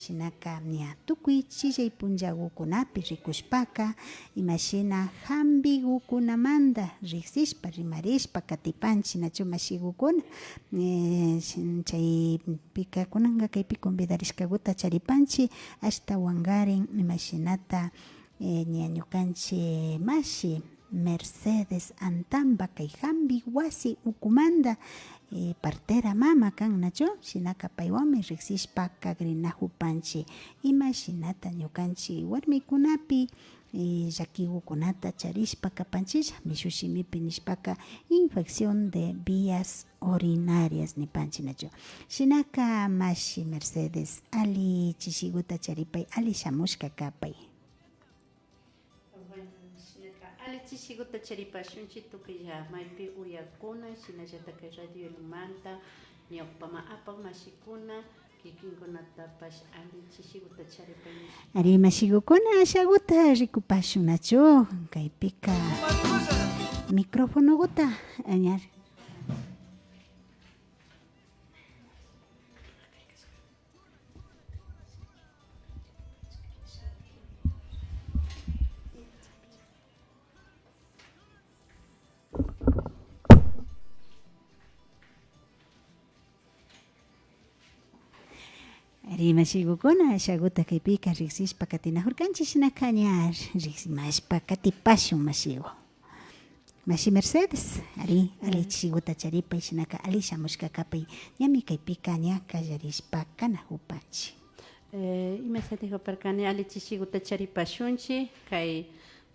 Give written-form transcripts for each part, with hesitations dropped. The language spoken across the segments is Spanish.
shinaka ña tukuy chillay punllakukunapi rikushpaka imashina hampikukunamanta riksishpa rimarishpa katipanchik nachu mashikukuna chaypika kunanka kaypi convidarishkakuta charipanchik ashtawan karin imashinata ña ñukanchik mashi Mercedes Antamba kay hampi wasi ukumanta partera mama kan nachu shinaka paywanmi riksishpa kagrinajupanchik imashinata ñukanchik warmikunapi llakikukunata charishpa kapanchik mishushimipi nishpaka infección de vías urinarias nipanchik nachu shinaka mashi Mercedes ali chishikuta charipay ali shamushka kapay. Chishikuta charipashunchik tukilla maypi uyakuna shinallataka radio Ilumanta ñawpama apak mashikuna kikinkunatapash ali chishikuta charipay ari mashikukuna ashakuta rikupashun nachu kaypika micrófonokuta añar Rimashikukuna ashakuta kaypika riksishpa katinajurkanchik shinaka ña riksmashpa katipashun mashiku mashi Mercedes ali chishikuta charipay shinaka ali shamushka kapay ñami kaypika ña kallarishpa kanajupanchik imashatijuparkani ali chishikuta charipashunchik kay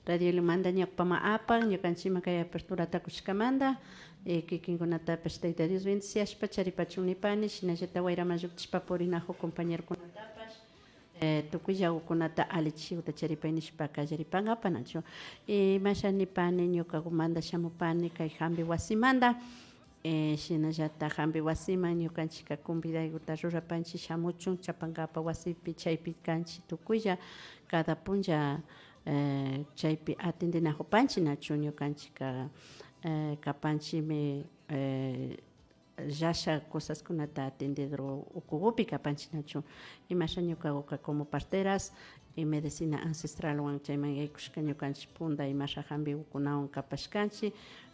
radio Ilumanta ñawpama apak ñukanchikma kay aperturata kushkamanta kikinkunatapash Tayta Dios bendiciashpa charipachunipani shinallata wayraman llukchishpa purinajuk compañerokunatapash tukuy llakukunata ali chishikuta charipay nishpa kallaripankapa nachu imashanipani ñukakumanta shamupani kay hampi wasimanta shinallata hampi wasiman ñukanchika convidaykuta rurapanchik shamuchun chapankapa wasipi chaypi kanchik tukuylla cada punlla chaypi atendinajupanchik nachu ñukanchika kapanchikmi llasha cosaskunata atendedor ukukupi kapanchik nachu imasha ñukakuka como parteras y medicina ancestralwan chayman yaykushka ñukanchik punta imasha hampikukunawan kapashkanchik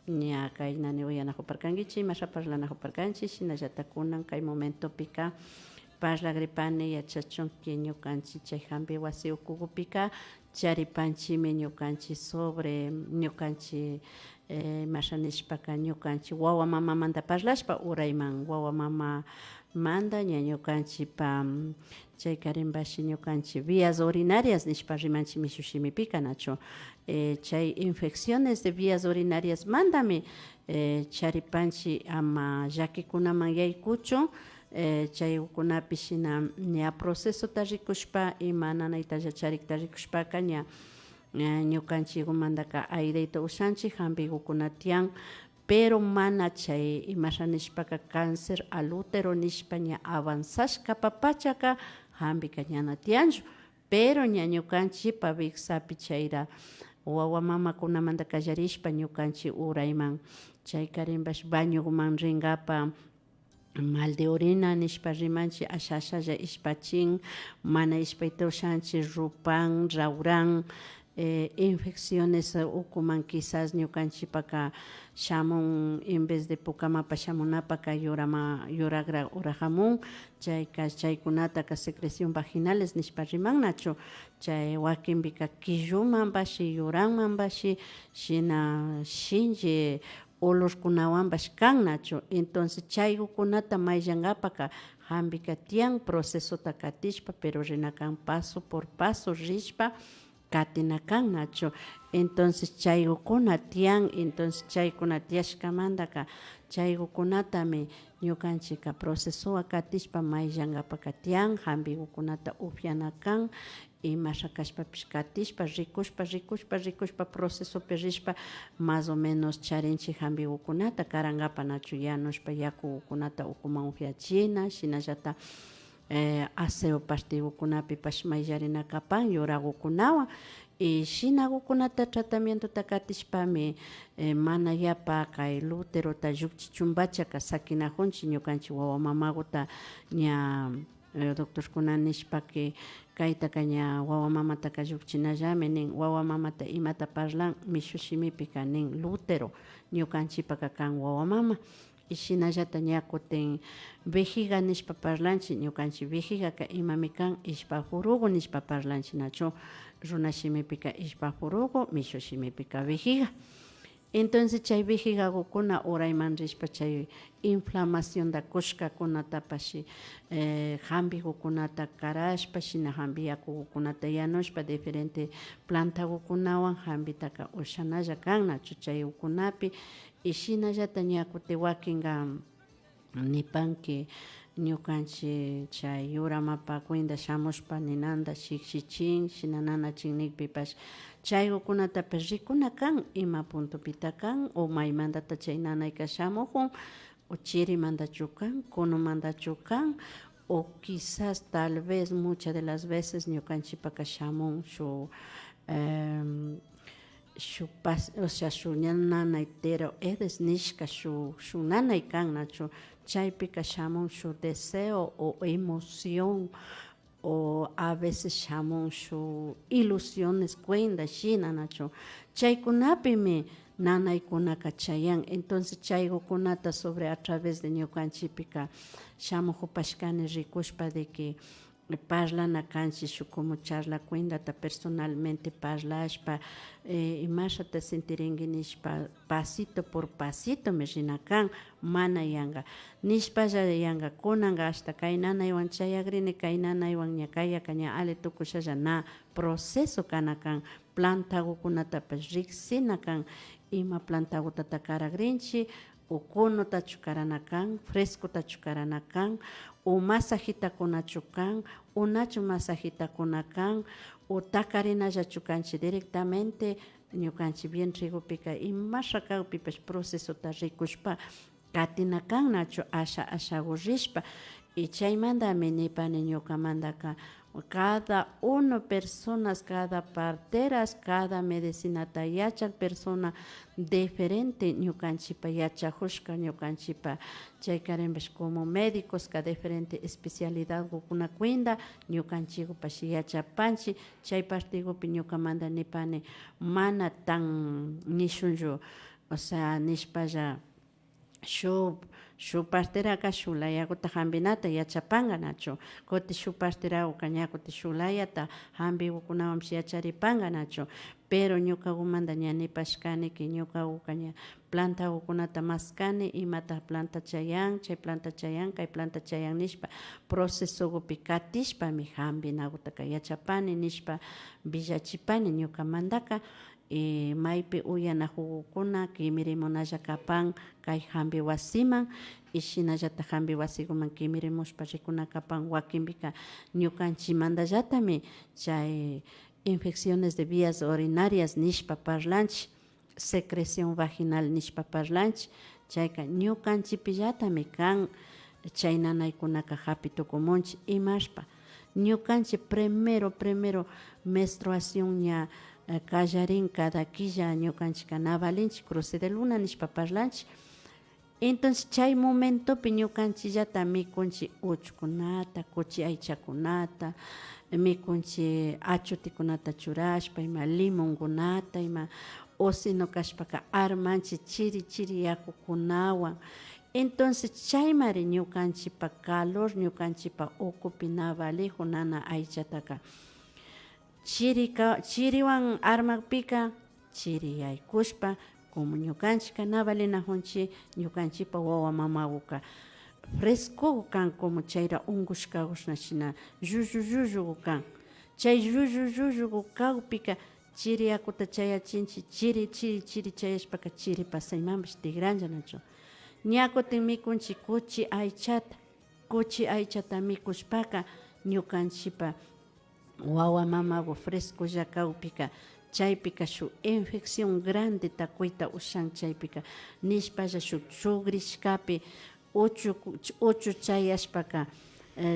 ña kay nani uyanajuparkankichik imasha parlanajuparkanchik shinallata kunan kay momentopika parlagripani yachachunki ñukanchik chay hampi wasi ukukupika charipanchikmi ñukanchik sobre ñukanchik mashanishpaka ñukanchik wawa mamamanta parlashpa urayman wawa mama manda ña ñukanchikpa chay karinbashi ñukanchik vías urinarias nishpa rimanchik mishushimipika nachu chay infecciones de vías urinarias mandami charipanchik ama llakikunaman yaykuchun chaykunapi shina ña procesota rikushpa ima nanayta charikta rikushpaka ña ñukanchikkumantaka airayta ushanchik hampikukuna tiyan pero mana chay imasha nishpaka cáncer al útero nishpa ña avanzashka papachaka hampika ñana tiyanchu pero ña ñukanchikpa Vixapi chayra wawa mamakunamanta kallarishpa ñukanchik urayman chay karinbash bañoman rinkapa mal de orina nishpa rimanchik ashalla ishpachin mana ishpayta ushanchik rupan rawran infecciones ukuman quizás ñukanchipaka shamun en vez de pukamapa shamunapaka yuragra urahamun chaykunataka secreción vaginales nishpa riman nachu chay wakinpika killuman bashi yuranman bashi shina shinchi olorkunawanbash kan nachu entonces chaykukunata mayllankapaka hampika tiyan procesota katishpa pero rinakan paso por paso rishpa katinakan nachu entonces chaykukuna tiyan entonces chaykuna tiyashkamantaka chaykukunatami ñukanchika procesoa katishpa mayllankapaka tiyan hampikukunata upyanakan imasha kashpapish katishpa rikushpa procesopi rishpa más o menos charinchik hampikukunata karankapa nachu yanushpa yakukunata ukuman upyachina shinallata aseo partikukunapipash mayllarinakapan yurakukunawan y shinakukunata tratamientota katishpami mana yapa kay luterota llukchichumbachaka sakinajunchik ñukanchik wawa mamakuta ña doctor kuna nishpa que kaytaka ña wawa mamataka llukchinallami nin wawa mamata imata parlan mishu shimipika nin lútero ñukanchipaka kan wawa mama y shinallata ña kutin vejiga nishpa parlanchik ñukanchik vejigaka imami kan ishpa furugo nishpa parlanchik nachu runa shimipika ishpa furugo mishu shimipika vejiga. Entonces chay vejigakuna urayman rishpa chay inflamación da kushkakunatapashi hampikukunata karashpa shina hampi yakukunata yanushpa diferente plantakukunawan hampitaka ushanalla kan nachu chay ukunapi y shinallata ña kutin wakinka nipanki ñukanchik chay yura mapa kuinda shamushpa ninanta shikshichin shina nanachin nikpipash chaykukunatapish rikuna kan ima puntupita kan o maymantata chay nanayka shamukun o chirimantachu kan kunumantachu kan o quizás tal vez muchas de las veces ñukanchipaka shamun shu o sea shu nanaytero edes nishka shu nanay kan nachu chaypika shamun shu deseo o emoción o a veces shamun shu ilusiones cuenta shina nachu chaykunapimi nanaykunaka chayan entonces chaykukunata sobre a través de ñukanchipika shamujupashkani rikushpa de que parlana kanchik shu como charla cuentata personalmente parlashpa imashata sentirinki nishpa pasito por pasito me rina kan mana yanka nishpalla yanka kunanka hasta kay nanaywan chayagrini kay nanaywan ña kayaka ña ali tukushalla na proceso kana kan plantakukunatapash riksina kan ima plantakutata karagrinchik ukunutachu karana kan frescutachu karana kan o masajitakunachu kan unachu masajitakuna kan o takarinallachu kanchik directamente ñukanchik vientrigupika imasha kawpipash procesota rikushpa katina kan nachu asha rishpa y chaymantami nipani ñukamantaka cada uno personas, cada parteras, cada medicinata yachak persona diferente ñukanchipa yachajushka ñukanchipa chaykarinpish como médicos ka diferente especialidad kukuna kuinda ñukanchikupash yachapanchik chay partigupi ñukamanta nipani mana tan nishunllu o sea nishpalla shu parteraka shu layakuta hampinata yachapanka nachu kutin shu parteraka ña kutin shu layata hampikunawanpish yacharipanka nachu pero ñukakumanta ña nipashkaniki ñukakuka ña plantakukunata maskani imata planta chayan chay planta chayan kay planta chayan nishpa procesokupi katishpami hampinakutaka yachapani nishpa villachipani ñukamantaka maypi uyana jugukuna kimirimunalla kapan kay hampi wasiman y shinallata hampi wasikuman kimirimushpa rikuna kapan wakinpika ñukanchimantallami chay infecciones de vías urinarias nishpa parlanchik secreción vaginal nishpa parlanchik chayka ñukanchipillatami kan chay nanaykunaka hapitukumunchik imashpa ñukanchik primero menstruación ña kallarin cada quilla ñukanchika navalinchik cruce de luna nishpa parlanchik entonces chay momentopi ñukanchillata mikunchik uchkunata kuchi aychakunata mikunchik achutikunata churashpa ima limonkunata ima o sino kashpaka armanchik chiri yakukunawan entonces chaymari ñukanchipa calor ñukanchipa ukupi navalejo nana aychataka chiriwan armakpika chiri yaykushpa como ñukanchika navalinajunchik ñukanchipa wawa mamakuka fresco kan como chayra unkushkakushna shina llullu kan chay llullu kawpika chiri yakuta chayachinchik chiri chayashpaka chiri pasaymanpish tigranlla nachu ña kutin mikunchik kuchi aychata mikushpaka ñukanchipa wawa mamaku frescolla kawpika chaypika shu infección grande takuyta ushan chaypika nishpalla shu chugrishkapi uchu chayashpaka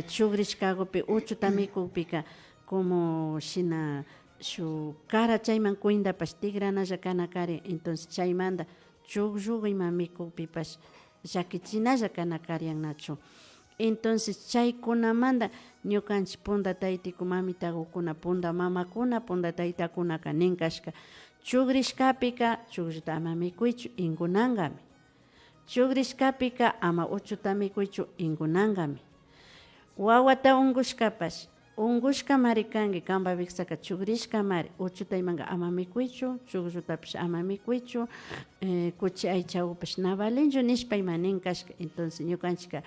chugrishkakupi uchuta mikukpika como shina shu cara chayman kuindapash tigranalla kana kari entonces chaymanta chugllu ima mikukpipash llakichinalla kana karian nachu Entonces chaykunamanta ñukanchik punta taytiku mamitakuna punta mamakuna punta taytakunaka ninkashka chugrishkapika chuglluta ama mikuychu inkunankami, chugrishkapika ama uchuta mikuychu inkunankami, wawata unkushkapash unkushkamari kanki kanpak wiksaka chugrishkamari uchuta imanga ama mikuychu chugllutapish ama mikuychu kuchi aychapish na valenchu nishpa ima ninkashka. Entonces ñukanchika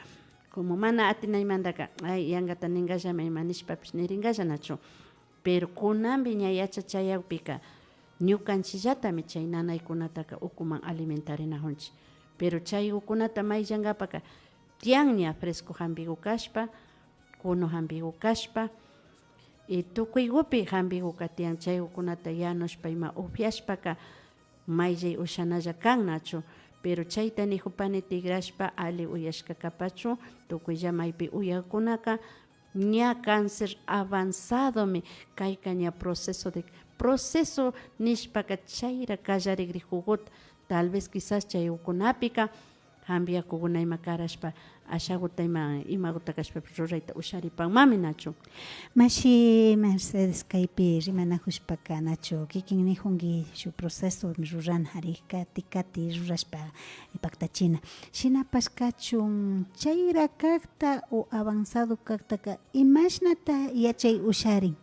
como mana atinaymantaka ay yankata ninkallami ima nishpapish nirinkallam nachu, pero kunanpi ña yachachayakpika ñukanchillatami chay nanaykunataka ukuman alimentarinajunchik, pero chay ukunata mayllankapaka tiyan ña fresco hampiku kashpa, kuno hampiku kashpa y tukuykupi hampikuka tiyan chay ukunata yanushpa ima upyashpaka mayllay ushanalla kan nachu, pero chayta nijupani tigrashpa ali uyashkakapachu tukuylla maypi uyakunaka ña cáncer avanzadomi kayka ña proceso nishpaka chayra kallarikri juguta tal vez quizás chay ukunapika hampiakukuna ima karashpa ashakuta imakuta kashpapish rurayta usharipanmami nachu. Mashi Mercedes kaypi rimanajushpaka nachu kikin nijunki shuk proceso rurana ari kati rurashpa paktachina shinapash kachun chayra kakta o avanzado kaktaka imashnata yachay usharin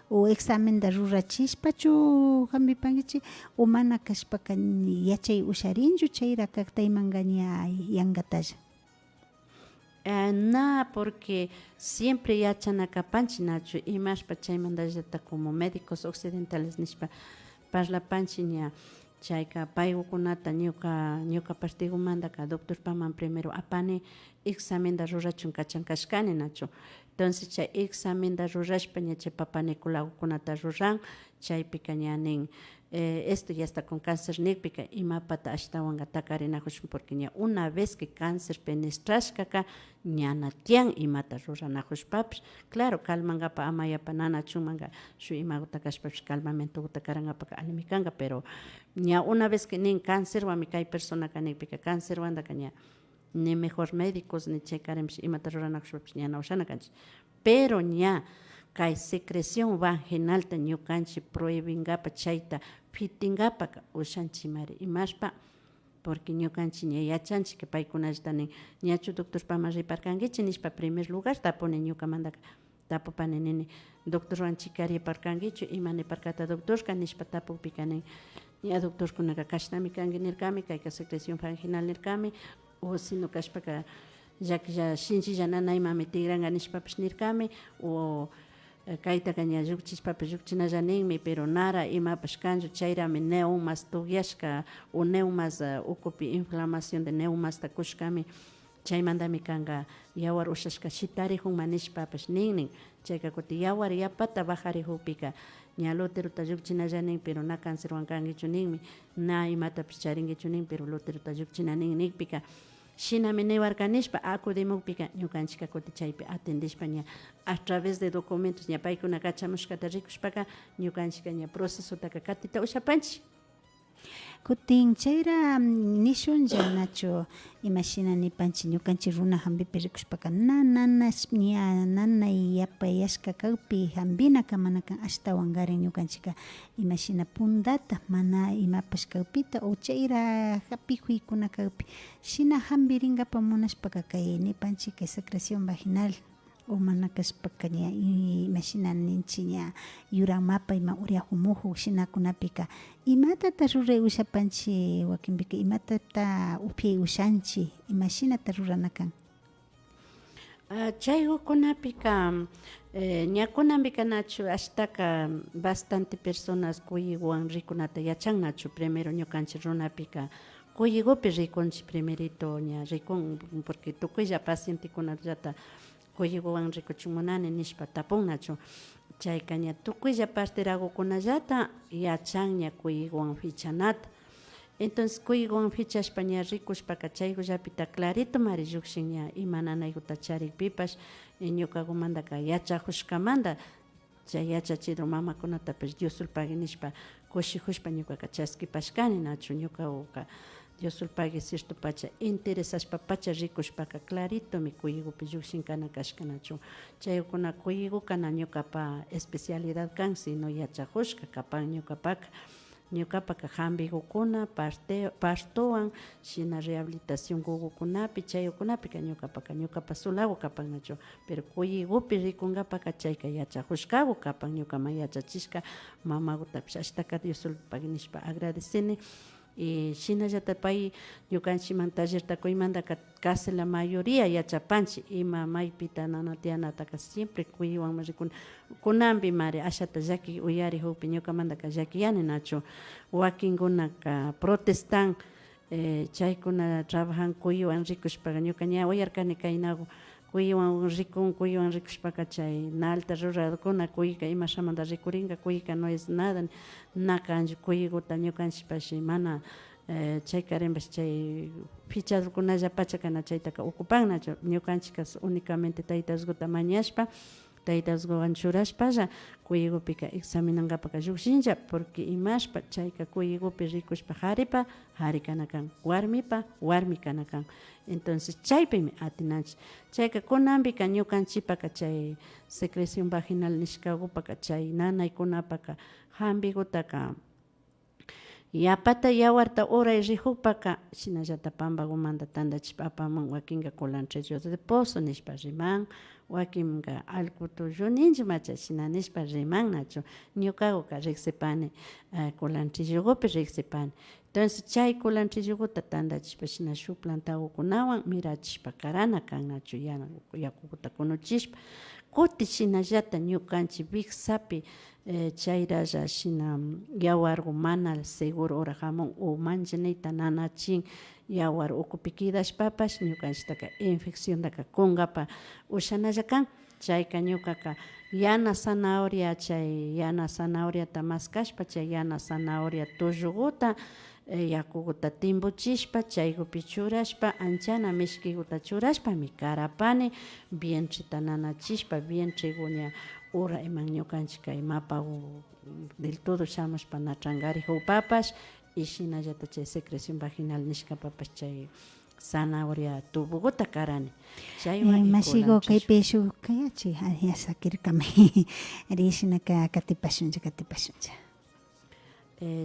o examenda rurachishpachu hampipankichik o mana kashpaka yachay usharinchu chayra kakta imanga ña yankatalla. Na porque siempre yachanakapanchik nachu imashpa chaymantallata como médicos occidentales nishpa parlapanchik ña chayka paykukunata ñuka partigumantaka doctorpaman primero apani examenda rurachun kachankashkani nachu. Entonces chay examenda rurashpa ña chay papanikulakukunata ruran chaypika ña nin esto ya está con cáncer nikpika imapata ashtawanka takarinajushun porque ña una vez que cáncer penestrashkaka ñana tiyan imata ruranajushpapish claro calmankapa amayapa nanachunmanka shu imakuta kashpapish calmamentokuta karankapaka alimi kanka, pero ña una vez que nin cáncerwanmi kay personaka nikpika cáncerwantaka ña ni mejor médicos ni chay karinpish imata ruranajushpapish ña na ushana kanchik, pero ña kay secreción vaginalta ñukanchik prohibinkapa chayta pitinkapaka ushanchimari imashpa porque ñukanchik ña yachanchik que paykunallata nin ñachu doctorpaman riparkankichik nishpa primer lugar tapuni ñukamantaka tapupani nini doctorwanchik riparkankichu ima niparkata doctorka nishpa tapukpika nin ña doctorkunaka kashnami kanki nirkami kayka secreción vaginal nirkami o sino kashpaka llakilla shinchilla nanaymami tigranka nishpapish nirkami o kaytaka ña llukchishpapish llukchinalla ninmi pero nara imapash kanchu chayrami neumas tukyashka o neumas ukupi inflamación de neumasta kushkami chaymantami kanka yawar ushashka shitarijunman nishpapish ninnin chayka kutin yawar yapata bajarikukpika ña luteruta llukchinalla nin pero na cáncerwan kankichu ninmi na imatapish charinkichu nin pero luteruta llukchina nin nikpika shinami niwarka nishpa akudimukpika ñukanchika kutin chaypi atendishpa ña a través de documentos ña paykuna kachamushkata rikushpaka ñukanchika ña procesotaka katita ushapanchik. Kutin chayra nishunlla nachu imashina nipanchik ñukanchik runa hampipi rikushpaka nanash ña nanay yapayashka kawpi hampinaka mana kan ashtawan karin ñukanchika imashina puntata mana imapash kawpita o chayra hapikuykuna kawpi shina hampirinkapak munashpaka kay nipanchik kay secreción vaginal o mana kashpaka ña imashina ninchik ña yuran mapa ima uriakumuju shinakunapika imatata ruray ushapanchik wakinpika imatata upyay ushanchik imashinata rurana kan. Chay ukunapika ñakunanpika nachu ashtaka bastante personas kuyikuwan rikunata yachan nachu primero ñukanchik runapika kuyikupi rikunchik primerito ña rikun porque tukuylla pacientekunallata kuyikuwan rikuchimunani nishpa tapun nachu chayka ña tukuylla parterakukunallata yachan ña kuyikuwan fichanata. Entonces kuyikuwan fichashpa ña rikushpaka chaykullapita clarito mari llukshin ña ima nanaykuta charikpipash ñukakumantaka yachajushkamanta chay yachachidru mamakunatapish Diosulpagui nishpa kushijushpa ñukaka chaskipashkani nachu ñukaka Dios ulpagi sirtu pacha interesashpa pacha rikushpaka clarito mi kuyigupi llukshinkana kashkanachu chaykuna kuyigu kana ñukapa especialidad kan sino yachakushka kapan ñukapaka hambikukuna pastowan shina rehabilitación gugukunapi chayukunapika ñukapa sulago kapannachu pero kuyigupi rikunkapaka chayka yachakushkagu kapan ñukama yachachishka mamagutapish ashtaka Diosulpagi nishpa agradecini y shinallata pay ñukanchikman tallerta kuymanta casi la mayoría yachapanchik ima maypita nana tiyanataka siempre kuywanmi rikuna kunanpi mari ashata llaki uyarik hukpi ñukamantaka llakiyani nachu wakinkunaka protestan chaykuna trabajan kuywan rikushpaka ñuka ña uyarkani kaynaku kuywan rikushpaka chay nalta ruradukuna kuyka imashamanta rikurinka kuyka no es nada nakanchik kuyiguta ñukanchikpashi mana chaykarinpash chay fichadukunallapacha kana chaytaka ocupannachu ñukanchikkas únicamente Tayta Dioskuta mañashpa Tayta Dioswan churashpalla kuyigupika examinankapaka llukshinlla porque imashpa chayka kuyigupi rikushpa hari kana kan warmi kana kan entonces chaypimi atinanchik chayka kunanpika ñukanchipaka chay secreción vaginal nishkakupaka chay nanaykunapaka hampikutaka yapata yawarta uray rikukpaka shinallata pampakumanta tandachishpa apaman wakinka culantrillo de pozo nishpa riman wakinka alcutullo ninchik shina nishpa rimannachu ñukakuka riksipani culantrillokupi riksipani entonces chay culantrillokuta tandachishpa shina shuk plantakunawan mirachishpa karana kannachu yakukuta kunuchishpa kutin shinallata ñukanchik wiksapi chayralla shina yawarku mana seguro hora hamun o manchanita nanachin yawar ukupi kidashpapash ñukanchiktaka infeccióntaka kunkapa ushanalla kan chayka ñukaka yana zanahoriata maskashpa chay yana zanahoria tullukuta yakukuta timbuchishpa chaykupi churashpa anchana mishkikuta churashpami karapani vientrita nanachishpa vientregu ña ura iman ñukanchik mapa del todo shamushpa nachangarik upapash y shinallata chay secreción vaginal nishkapapash chay zanahoria tubukuta karani mashigo kaypi shuk kayachi sakirkami rishinaka katipashuncha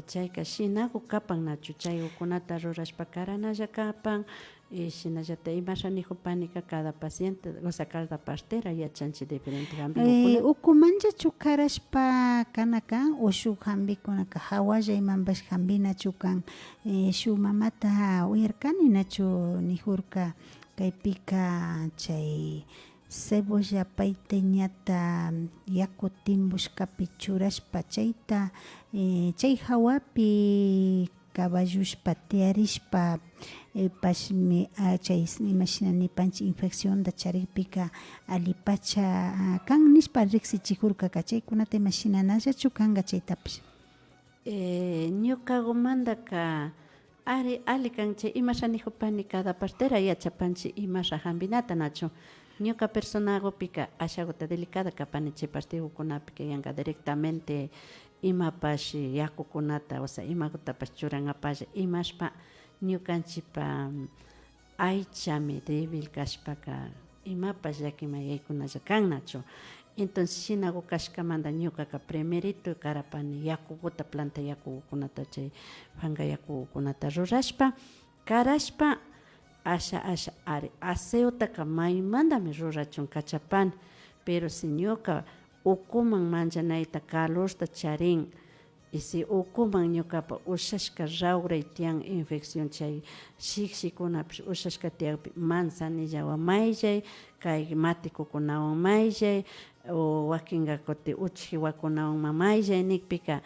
chayka shinaku kapan nachu chay ukunata rurashpa karanalla kapan y shinallata imashanikupanika cada paciente o sea cada partera yachanchik diferente hambikukuna ukumancha chukarashpa kanaka o shuk hambikunaka hawalla imanpash hambinachu kan shuk mamata uyarkani nachu nijurka kaypika chay cebolla payteñata yaku timbushkapi churashpa chayta chay hawapi caballushpa tiarishpa pashmi chay imashina nipanchik infección da charikpika alipacha kan nishpa riksichijurkaka chaykunata imashinanallachu kanka chaytapish ñukakumantaka ali kan chay imashanijupani cada partera yachapanchik imasha hambinata nachu ñuka personagupika ashakuta delicada kapani chay partikukunapika yanka directamente imapash yakukunata o sea imakutapash churanapalla imashpa ñukanchikpa aychami débil kashpaka imapash llakimay yaykunalla kannachu entonces shinaku kashkamanta ñukaka primerito karapani yakukuta planta yakukunata chay panka yakukunata rurashpa karashpa asha ari aseotaka maymantami rurachun kachapani pero si ñuka ukuman manchanayta calorta charin y si ukuman ñukapa ushashka rawray tiyan infección chay shikshikunapish ushashka tiyanpi manzanillawan mayllay kay matikukunawan mayllay o wakinka kuti uchjiwakunawan mayllay nikpika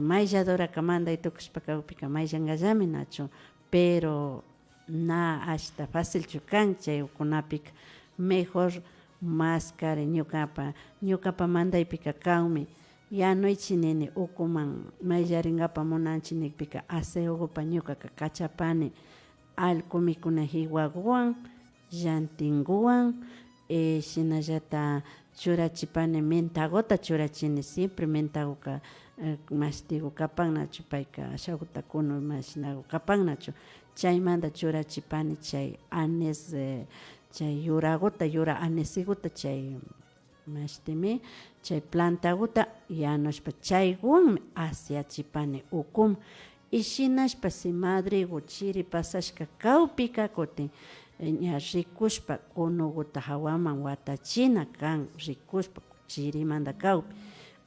maylladoraka manday tukushpaka upika mayllanallami nachu pero na ashta facilchu kan chay ukunapika mejor más kari ñukapa mandaypika kanmi yanuychik nini ukuman mayllarinkapa munanchik nikpika aseokupa ñukaka kachapani allku mikuna hiwakuwan llantinkuwan shinallata churachipani mentagota churachini siempre mentagoka mashtigu kapannachu payka ashaguta kuno mashinagu kapannachu chaymanta churachipani chay anís chay yura anisiguta chay mashtimi chay plantaguta yanushpa chaywanmi asyachipani ukuma y shinashpa si madrigu chiri pasashka kawpika kutin ña rikushpa kunuguta hawaman watachina kan rikushpa chirimanta kawpi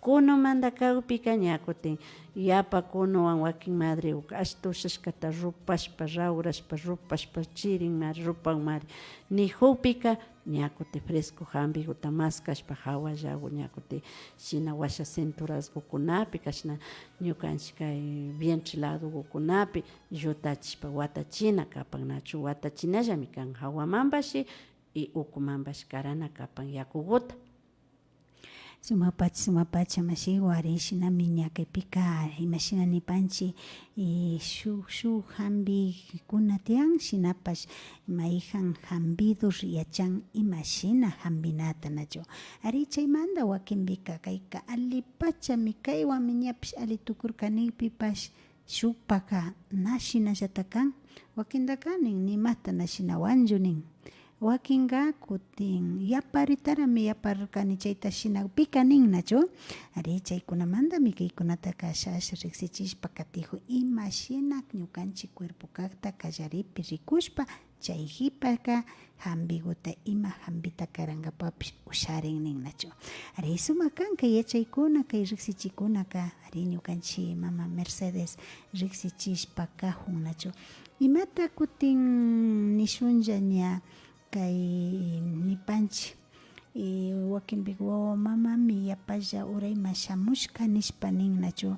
kunumanta kawpika ña kutin yapa kunuwan wakin madrigu ashta ushashkata rupashpa raurashpa rupashpa chirinmari rupanmari nijukpika ña kutin fresco hampikuta maskashpa hawallagu ña kutin shina washa cinturaskukunapi kashna ñukanchik kay vientre ladokunapi llutachishpa watachina kapan nachu watachinallami kan hawamanpashi y ukumanpash karana kapan yakukuta. Sumapacha mashigu ari shinami ñakaypika imashina nipanchik shuk hampikuna tiyan shinapash mayjan hampidu riyachan imashina hampinata nachu ari chaymanta wakinpika kayka alipachami kaywanmi ñapish ali tukurkanipipash shukpaka nashinallata kan wakintaka nin nimata nashinawanchu nin wakinga kutin yaparitarami yaparkani chayta shinapika ninnachu ari chaykunamanta mikaykunata kashash riksichishpa katijuk imashina ñukanchik cuerpo kakta kallaripi rikushpa chay hipaka hampikuta ima hampita karankapapish usharin ninnachu ari sumak kan kay yachaykuna kay riksichikunaka ari ñukanchik mama Mercedes riksichishpa kajun nachu imata kutin nishunlla ña kay nipanchik wakinpik wawa mamami yapalla urayman shamushka nishpa ninnachu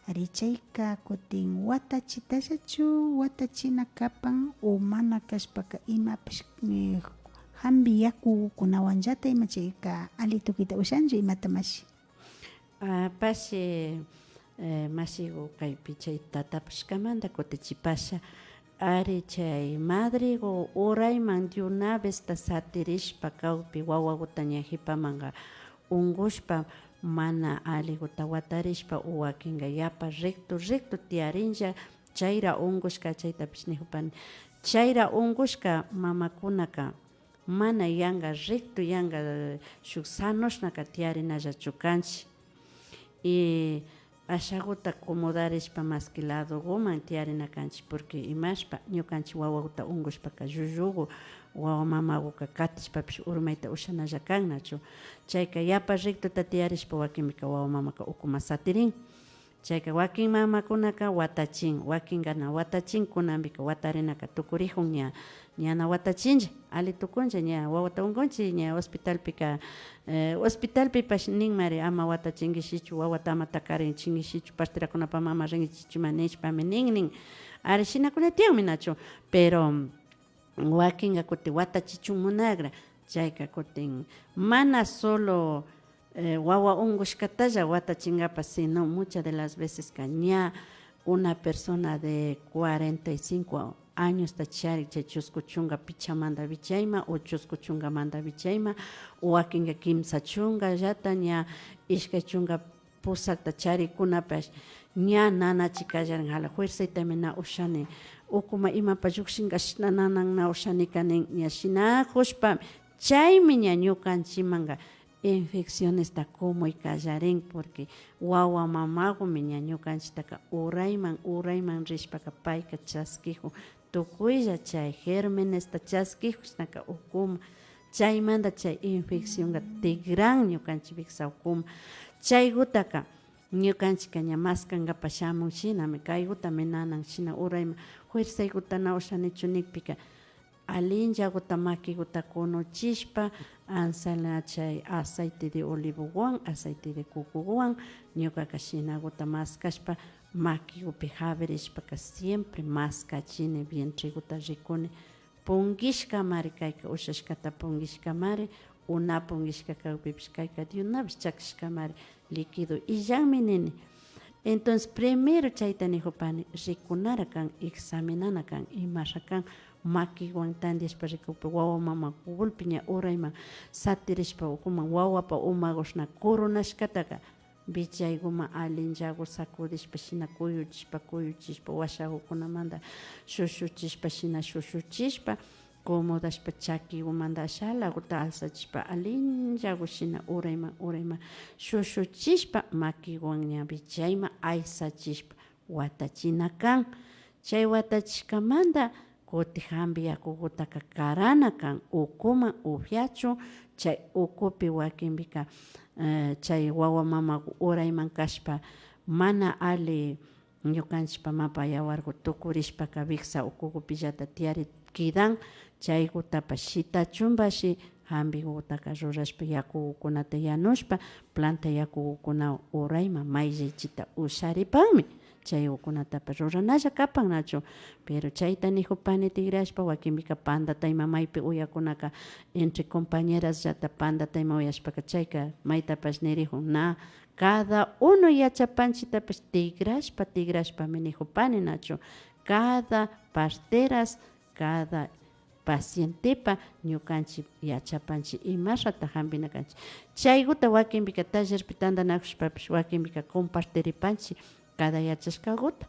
ari chayka kutin watachitallachu watachina kapan o mana kashpaka imapish hampi yakukunawanllata ima chayka ali tukita ushanchu imata mashi pashi mashigu kaypi chay tatapashkamanta kutichipasha ari chay madrigu urayman de una vez ta satirishpa kawpi wawakuta ña hipamanga ungushpa mana aliguta watarishpa o wakinga yapa recto tiyarinlla chayra ungushka chaytapish nijupani chayra ungushka mamakunaka mana yanka recto yanka shuk sanoshnaka tiyarinallachu kanchik y ashaguta acomodarishpa maski ladoguman tiyarina kanchik porque imashpa ñukanchik wawakuta ungushpaka llullugu wawa mamaguka katishpapish urmayta ushanalla kannachu chayka yapa rectota tiyarishpa wakinpika wawa mamaka ukuma satirin chayka wakin mamakunaka watachin wakinkana watachin kunanpika watarinaka tukurikun ñana watachinlla ali tukunlla ña wawata unkunchik ña hospitalpika hospitalpipash ninmari ama watachinkishichu wawata ama takarinchinkishichu parterakunapa mama rinkichichima nishpami nin ari shinakuna tiyanmi nachu pero wakinka kutin watachichun munagra chayka kutin mana solo wawa ungushkatalla watachinkapak sino muchas de las veces ña una persona de 45 años charik chay chusku chunka pichamanta vichayma o chusku chunkamanta vichayma o wakinka kimsa chunkallata ña ishkay chunka pusakta charikunapash ña nanachikallarin hala fuerzaitami na ushani ukuma imapak llukshinka shina nanan na ushanika nin ña shinakushpami chaymi ña ñukanchimanga infeccionesta kumuy kallarin porque wawa mamagumi ña ñukanchitaka urayman rishpaka payka chaskijun tukuylla chay germenesta chaskijushnaka ukuma chaymanta chay infeccionka tigran ñukanchipik sawkuma chaykutaka ñukanchika ña maskankapak shamun shinami kaykutami nanan shina urayman fuerzaykutana na ushanichu nikpika allinllakuta makikuta kunuchishpa ansala chay aceite de olivowan aceite de cocowan ñukaka shinakuta maskashpa makikupi havirishpaka siempre maskachini vientrekuta rikuni pungishkamari kayka ushashkata pungishkamari una pungishka kawpipish kayka de una vez chakishkamari líquido illanmi nini entonces primero chayta nijupani rikunara kan examinana kan imasha kan makiwan tandishpa rikupi wawa mama gulpi ña urayman satirishpa ukuman wawapa umakushna kurunashkataka bichayguma allinllagu sakudishpa shina kuyuchishpa washakukunamanta shushuchishpa shina shushuchishpa comodashpa chakigumanta ashalaguta alsachishpa allinllagu shina urayman shushuchishpa makiguan ña bichayman aysachishpa watachina kan chay watachishkamanta kutin hampi yakukutaka karana kan ukuman upyachun chay ukupi wakinpika chay wawa mama urayman kashpa mana ali ñukanchikpa mapa yawarku tukurishpaka viksa ukukupillata tiyari kidan chaykutapash shitachunpashi hampikutaka rurashpa yakukunata yanushpa planta yakukunawan urayman mayllaychita usharipanmi chay ukunatapash ruranalla kapan nachu pero chayta nijupani tigrashpa wakinpika pandata ima maypi uyakunaka entre compañeras llata pandata ima uyashpaka chayka maytapash nirikun na cada uno yachapanchitapash tigrashpami nijupani nachu cada parteras cada pacientepa ñukanchik yachapanchik imashata hampina kanchik chaykuta wakinpika tallerpi tantanakushpapish wakinpika compartiripanchik cada yachashkakuta.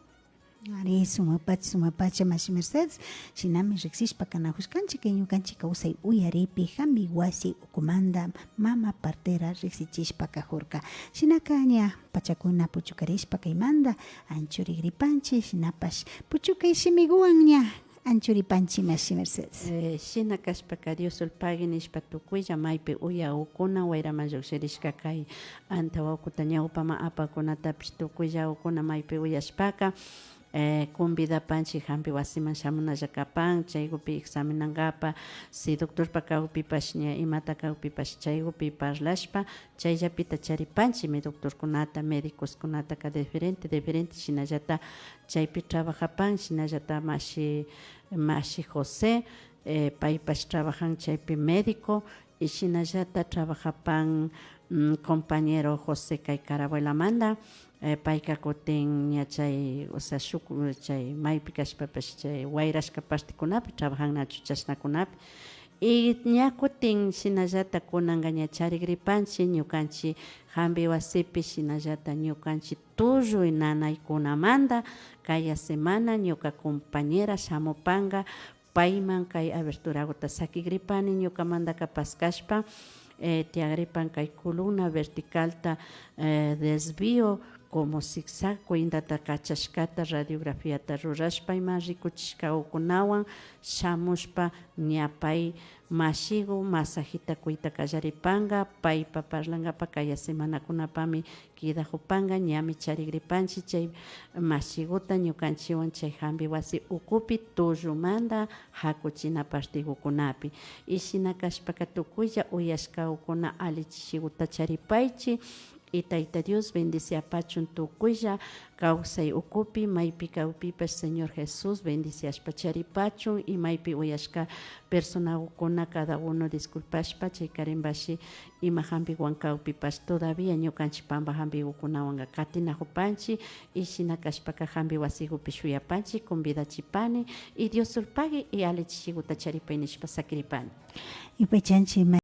Ari sumapacha Mashi Mercedes shinami riksishpa kanajushkanchik ñukanchik kawsay uyaripi hampi wasi ukumanta mama partera riksichishpa kajurka shinaka ña pachakuna puchukarishpa kaymanta anchurigripanchik shinapash puchukay shimiguan ña anchuripanchik Mashi Mercedes. Shina kashpaka Dios ulpagui nishpa tukuylla maypi uyaukuna wayraman lluksirishka kay antawawkuta ñawpama apakunatapish tukuylla ukuna maypi uyashpaka convidapanchik hampi wasiman shamunalla kapan chaykupi examinankapa si doctorpa kawpipash ña imata kawpipash chaykupi parlashpa chayllapita charipanchikmi doctorkunata médicoskunataka diferente shinallata chaypi trabajapan shinallata Mashi José paypash trabajan chaypi médico y shinallata trabajapan compañero José kay Carabuelamanta payka kutin ña chay o sea chay maypi kashpapash chay wayrashka partikunapi trabajan nachu chashnakunapi y ña kutin shinallata kunanka ña charigripanchik ñukanchik hampi wasipi shinallata ñukanchik tulluy nanaykunamanta kaya semana ñuka compañera shamupanka payman kay aberturakuta sakigripani ñukamantaka paskashpa tiagripan kay columna verticalta desvío como zigzag cuindata kachashkata radiografiata rurashpa ima rikuchishka ukunawan shamushpa ña pay mashigu masajita kuyta kallaripanka paypa parlankapa kaya semanakunapami kidajupanka ñami charigripanchik chay mashiguta ñukanchikwan chay hampi wasi ukupi tullumanta hakuchinapash tigukunapi y shina kashpaka tukuylla uyashka ukuna alichishiguta charipaychik y Tayta Dios bendice apachun tukuylla kawsay ukupi maypi kawpipash Señor Jesús bendice ashpa charipachun y maypi uyashka personakuna cada uno disculpashpa chay karinbashi ima hampiwan kawpipash todavía ñukanchik pampa hampikunawanka katinajupanchik y shina kashpaka hampi wasikupi shuyapanchik convidachipani y Dios ulpagui y alichishiguta charipay nishpa sakiripani y pachanchik